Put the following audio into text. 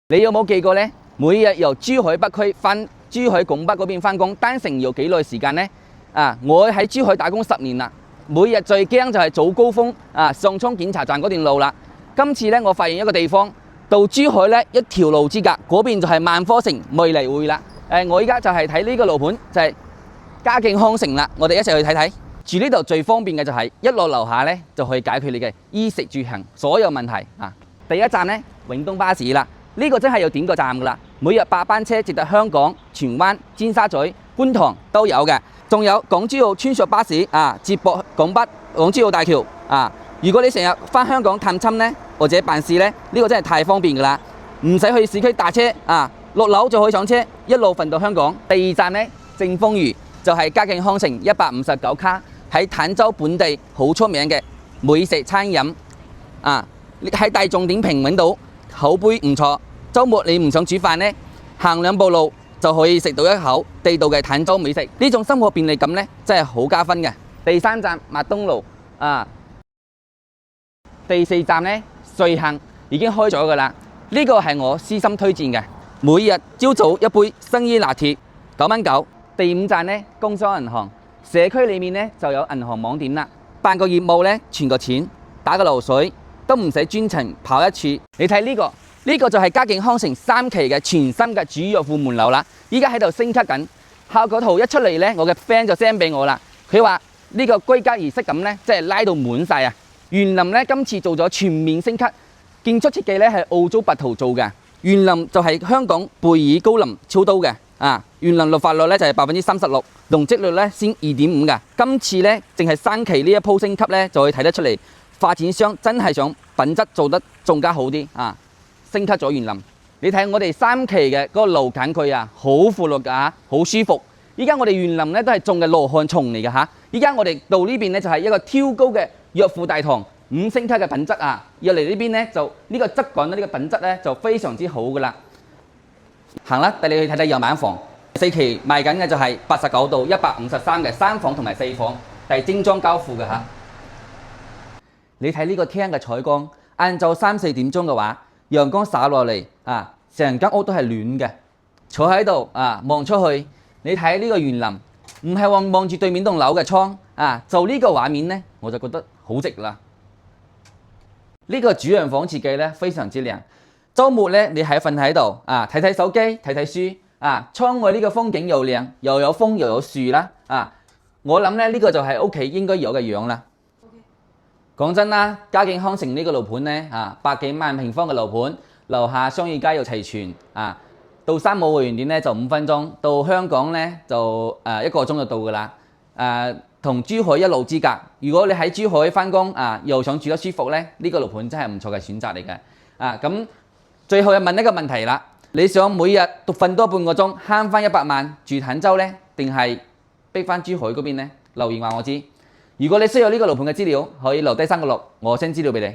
你有冇記過呢？每日由珠海北區翻珠海拱北嗰邊翻工，單程要幾耐時間呢？我喺珠海打工10年啦，每日最驚就係早高峰上涌檢查站嗰段路啦。今次呢，我發現一個地方，到珠海呢一條路之隔，嗰邊就係萬科城未來匯啦。我依家就係睇呢個路盤，就係嘉敬康城啦。我哋一齊去睇睇。住呢度最方便嘅就係一落樓下呢，就可以解決你嘅衣食住行所有問題啊。第一站呢，永東巴士啦。呢個真係要點個讚噶啦！每日8班車直達香港、荃灣、尖沙咀、觀塘都有嘅，仲有港珠澳穿梭巴士接駁拱北、港珠澳大橋如果你成日返香港探親呢，或者辦事呢，呢個真係太方便噶啦，唔使去市區打車落樓就可以上車，一路瞓到香港。第二站呢，正豐魚就係嘉敬康城159卡，喺坦洲本地好出名嘅美食餐飲喺大眾點評揾到，口碑唔錯。週末你唔想煮飯呢，行2步路就可以食到一口地道嘅坦洲美食，呢種生活便利感呢，真係好加分嘅。第3站麥當勞第4站呢，瑞幸已經開咗㗎啦，呢個係我私心推薦嘅，每日朝早一杯生椰拿鐵9蚊9。第5站呢，工商銀行社區裡面呢就有銀行網點啦，辦個業務呢，存個錢打個流水都唔使專程跑一次。你睇呢個就係嘉敬康城3期嘅全新嘅主藥庫門樓啦，依家喺度升級緊。效果圖一出嚟呢，我嘅 friend 就 send 俾我啦。佢話呢個居家儀式感呢，即係拉到滿晒啊！園林呢，今次做咗全面升級，建築設計呢係澳洲白圖做嘅。園林就係香港貝爾高林超刀嘅園林綠化率呢就係36%，容積率呢先2.5嘅。今次呢，淨係3期呢一鋪升級呢，就可以睇得出嚟，發展商真係想品質做得仲加好啲升級咗園林，你睇我哋3期嘅嗰個路近佢好闊落㗎好舒服。依家我哋園林咧都係種嘅羅漢叢嚟嘅嚇。依家我哋到呢邊咧就係一個挑高嘅藥庫大堂，5星級嘅品質入嚟呢邊咧就呢個質感呢個品質咧就非常之好㗎啦。行啦，帶你去睇睇樣板房。4期賣緊嘅就係89到153嘅3房同埋4房，係精裝交付嘅嚇。你睇呢個廳嘅採光，晏晝3、4點鐘嘅話，陽光灑落嚟成間屋都係暖嘅。坐喺度望出去，你睇呢個園林，唔係望住對面棟樓嘅窗就呢個畫面呢，我就覺得好值啦。呢個主人房設計呢，非常之靚。週末呢，你係瞓喺度睇睇手機睇睇書窗外呢個風景又靚，又有風又有樹啦我諗呢，呢個就係屋企應該有嘅樣啦。講真啦，嘉敬康城呢個樓盤呢百幾萬平方嘅樓盤，樓下商業街又齊全到三武會員店呢就5分鐘，到香港呢就1個鐘就到㗎啦。同珠海一路之隔，如果你喺珠海返工又想住得舒服呢，呢個樓盤真係唔錯嘅選擇嚟嘅。咁最後又問一個問題啦，你想每日瞓多半個鐘，慳翻100萬住坦洲呢，定係逼翻珠海嗰邊呢？留言話我知。如果你需要呢個樓盤嘅資料，可以留低3個6，我 send資料俾你。